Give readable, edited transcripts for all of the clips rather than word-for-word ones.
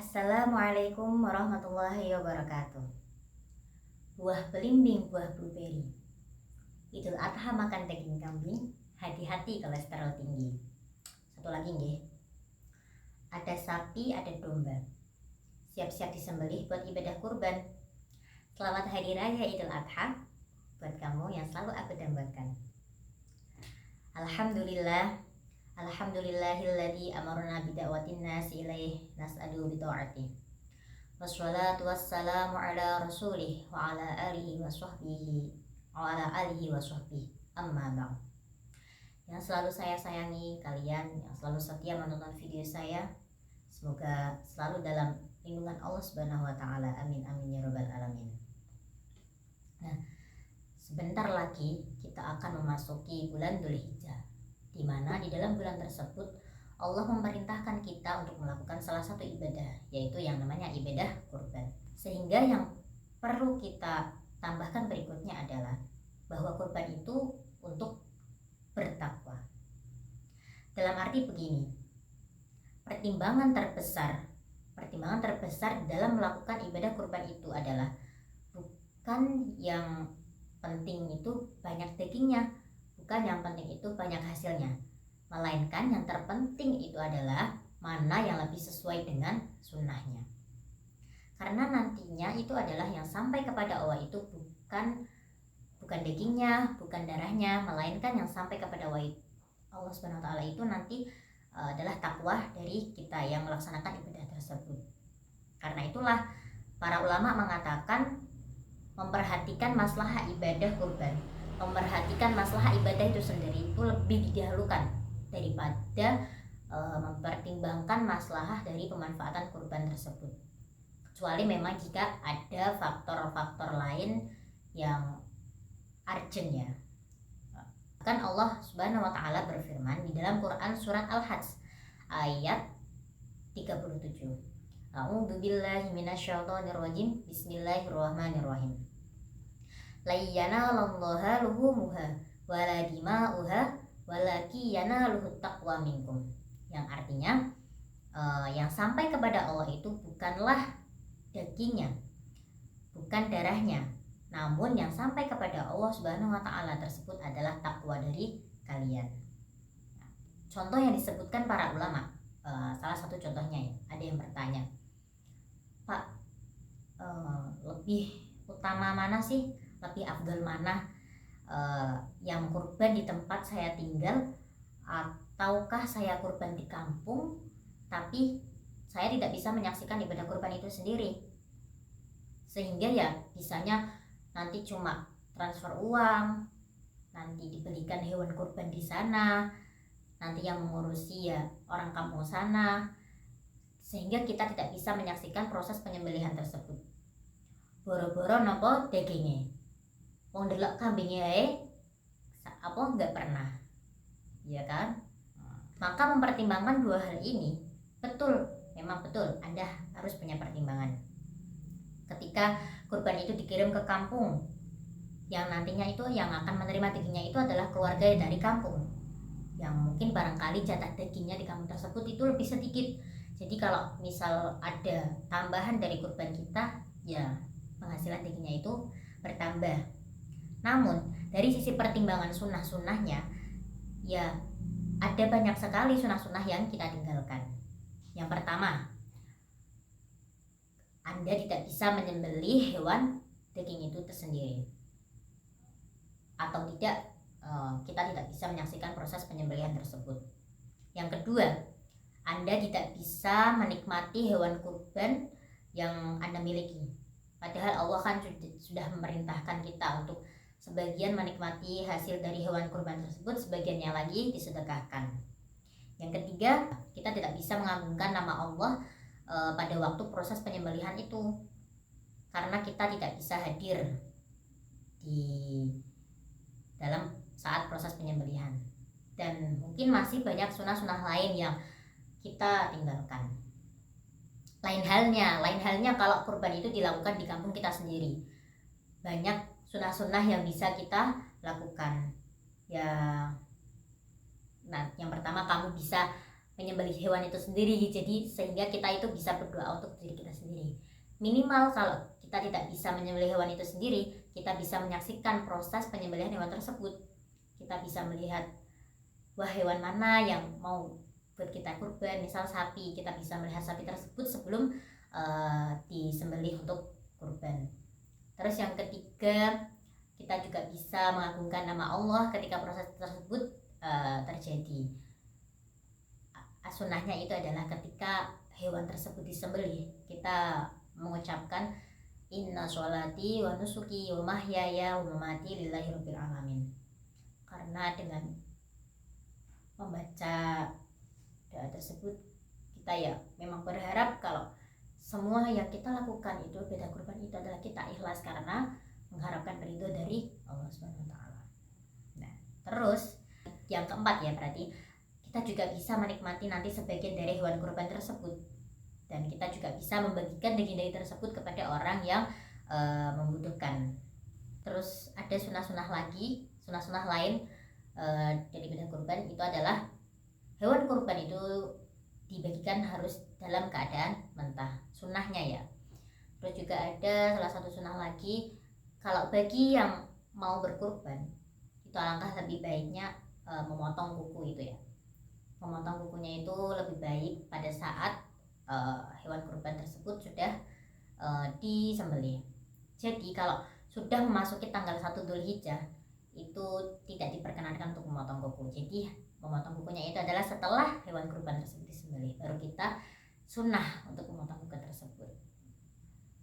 Assalamualaikum warahmatullahi wabarakatuh. Buah belimbing, buah blueberry. Idul Adha makan daging kambing, hati-hati kolesterol tinggi. Satu lagi nggih. Ada sapi, ada domba. Siap-siap disembelih buat ibadah kurban. Selamat Hari Raya Idul Adha buat kamu yang selalu aku dambakan. Alhamdulillah. Alhamdulillahilladzi amarna bida'watin nasi ilaih nas'alu bita'atih. Wassalatu wassalamu ala rasulih wa ala alihi wa sahbihi amma ba'd. Yang selalu saya sayangi kalian, yang selalu setia menonton video saya, semoga selalu dalam lindungan Allah Subhanahu wa taala. Amin amin ya rabbal alamin. Nah, sebentar lagi kita akan memasuki bulan Dzulhijjah, di mana di dalam bulan tersebut Allah memerintahkan kita untuk melakukan salah satu ibadah, yaitu yang namanya ibadah kurban. Sehingga yang perlu kita tambahkan berikutnya adalah bahwa kurban itu untuk bertakwa. Dalam arti begini, pertimbangan terbesar dalam melakukan ibadah kurban itu adalah bukan yang penting itu banyak dagingnya, bukan yang penting itu banyak hasilnya, melainkan yang terpenting itu adalah mana yang lebih sesuai dengan sunnahnya. Karena nantinya itu adalah yang sampai kepada Allah itu bukan dagingnya, bukan darahnya, melainkan yang sampai kepada Allah Subhanahu wa taala itu nanti adalah takwa dari kita yang melaksanakan ibadah tersebut. Karena itulah para ulama mengatakan memperhatikan maslahah ibadah kurban, memperhatikan maslahah ibadah itu sendiri itu lebih didahulukan daripada mempertimbangkan maslahah dari pemanfaatan kurban tersebut, kecuali memang jika ada faktor-faktor lain yang urgent ya. Kan Allah Subhanahu wa taala berfirman di dalam Quran surat Al-Hajj ayat 37. A'udzubillahi minasyaitonirrajim. Bismillahirrahmanirrahim. La yanalallaha luhumuha wala dima'uha walaki yanaluhut taqwa minkum. Yang artinya yang sampai kepada Allah itu bukanlah dagingnya, bukan darahnya, namun yang sampai kepada Allah Subhanahu wa taala tersebut adalah takwa dari kalian. Contoh yang disebutkan para ulama, salah satu contohnya ya, ada yang bertanya, Pak, lebih utama mana sih, lebih afdal mana, yang kurban di tempat saya tinggal ataukah saya kurban di kampung tapi saya tidak bisa menyaksikan ibadah kurban itu sendiri, sehingga ya bisanya nanti cuma transfer uang, nanti dibelikan hewan kurban di sana, nanti yang mengurusi ya orang kampung sana, sehingga kita tidak bisa menyaksikan proses penyembelihan tersebut. Boro-boro nopo dagingnya, wong delok kambingnya apa nggak pernah, ya kan? Maka mempertimbangkan dua hal ini memang betul Anda harus punya pertimbangan. Ketika kurban itu dikirim ke kampung, yang nantinya itu yang akan menerima dagingnya itu adalah keluarga dari kampung, yang mungkin barangkali jatah dagingnya di kampung tersebut itu lebih sedikit. Jadi kalau misal ada tambahan dari kurban kita, ya penghasilan dagingnya itu bertambah. Namun dari sisi pertimbangan sunnah-sunnahnya, ya ada banyak sekali sunnah-sunnah yang kita tinggalkan. Yang pertama, Anda tidak bisa menyembelih hewan daging itu tersendiri, atau tidak, kita tidak bisa menyaksikan proses penyembelihan tersebut. Yang kedua, Anda tidak bisa menikmati hewan kurban yang Anda miliki, padahal Allah kan sudah memerintahkan kita untuk sebagian menikmati hasil dari hewan kurban tersebut, sebagiannya lagi disedekahkan. Yang ketiga, kita tidak bisa mengagungkan nama Allah pada waktu proses penyembelihan itu, karena kita tidak bisa hadir di dalam saat proses penyembelihan. Dan mungkin masih banyak sunnah-sunnah lain yang kita tinggalkan. Lain halnya kalau kurban itu dilakukan di kampung kita sendiri, banyak sunnah-sunnah yang bisa kita lakukan ya. Nah, yang pertama, kamu bisa menyembelih hewan itu sendiri. Jadi sehingga kita itu bisa berdoa untuk diri kita sendiri. Minimal kalau kita tidak bisa menyembelih hewan itu sendiri, kita bisa menyaksikan proses penyembelihan hewan tersebut. Kita bisa melihat wah hewan mana yang mau buat kita kurban. Misal sapi, kita bisa melihat sapi tersebut sebelum disembelih untuk kurban. Terus yang ketiga, kita juga bisa mengagungkan nama Allah ketika proses tersebut terjadi. Sunnahnya itu adalah ketika hewan tersebut disembelih, kita mengucapkan inna sholati wa nusuki wa mahyaya wa mamati lillahi rabbil alamin. Karena dengan membaca doa tersebut, kita ya memang berharap kalau semua yang kita lakukan itu beda kurban itu adalah kita ikhlas karena mengharapkan ridho dari Allah Subhanahu wa taala. Nah, terus yang keempat ya, berarti kita juga bisa menikmati nanti sebagian dari hewan kurban tersebut, dan kita juga bisa membagikan daging-daging tersebut kepada orang yang membutuhkan. Terus ada sunnah-sunnah lain dari beda kurban itu adalah hewan kurban itu dibagikan harus dalam keadaan mentah, sunnahnya ya. Terus juga ada salah satu sunnah lagi, kalau bagi yang mau berkurban itu alangkah lebih baiknya memotong kuku itu ya. Memotong kukunya itu lebih baik pada saat hewan kurban tersebut sudah disembelih. Jadi kalau sudah memasuki tanggal 1 Dzulhijjah itu tidak diperkenankan untuk memotong kuku. Jadi memotong kukunya itu adalah setelah hewan kurban tersebut disembelih, baru kita sunnah untuk memotong kuku tersebut.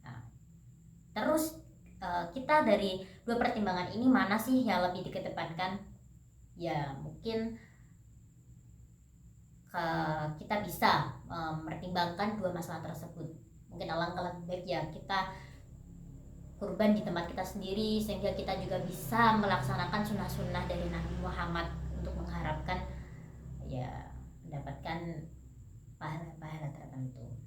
Nah, terus kita dari dua pertimbangan ini mana sih yang lebih dikedepankan? Ya mungkin kita bisa mempertimbangkan dua masalah tersebut. Mungkin alangkah lebih baik ya kita kurban di tempat kita sendiri, sehingga kita juga bisa melaksanakan sunnah-sunnah dari Nabi Muhammad untuk mengharapkan ya mendapatkan pahala-pahala tertentu.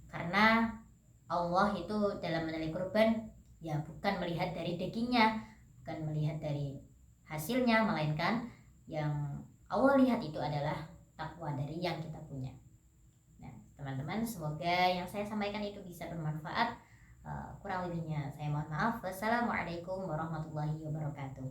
Karena Allah itu dalam menilai kurban ya bukan melihat dari dagingnya, bukan melihat dari hasilnya, melainkan yang Allah lihat itu adalah takwa dari yang kita punya. Nah, teman-teman, semoga yang saya sampaikan itu bisa bermanfaat. Kurang lebihnya saya mohon maaf. Wassalamualaikum warahmatullahi wabarakatuh.